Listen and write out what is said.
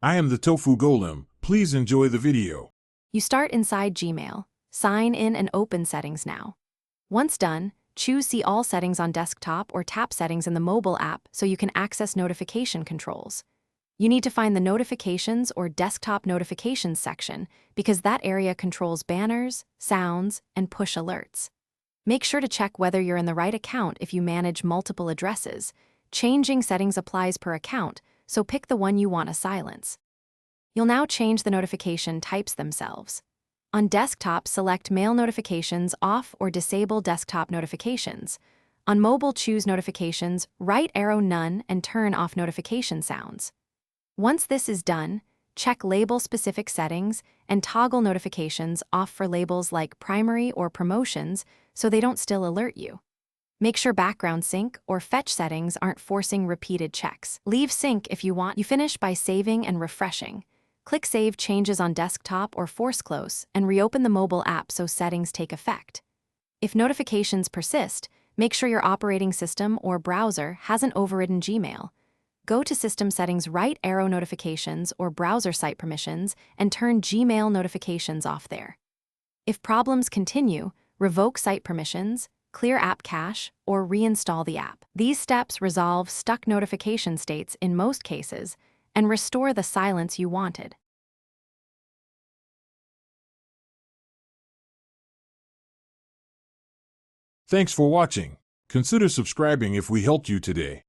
I am the Tofu Golem. Please enjoy the video. You start inside Gmail. Sign in and open Settings now. Once done, choose See All Settings on desktop or tap Settings in the mobile app so you can access notification controls. You need to find the Notifications or Desktop Notifications section because that area controls banners, sounds, and push alerts. Make sure to check whether you're in the right account if you manage multiple addresses. Changing settings applies per account, so pick the one you want to silence. You'll now change the notification types themselves. On desktop, select Mail Notifications off or disable Desktop Notifications. On mobile, choose Notifications, right arrow None, and turn off notification sounds. Once this is done, check label-specific settings and toggle notifications off for labels like primary or promotions so they don't still alert you. Make sure background sync or fetch settings aren't forcing repeated checks. Leave sync if you want. You finish by saving and refreshing. Click Save Changes on desktop or force close and reopen the mobile app so settings take effect. If notifications persist, make sure your operating system or browser hasn't overridden Gmail. Go to System Settings, right arrow Notifications or Browser Site Permissions and turn Gmail notifications off there. If problems continue, revoke site permissions, clear app cache, or reinstall the app. These steps resolve stuck notification states in most cases and restore the silence you wanted. Thanks for watching. Consider subscribing if we helped you today.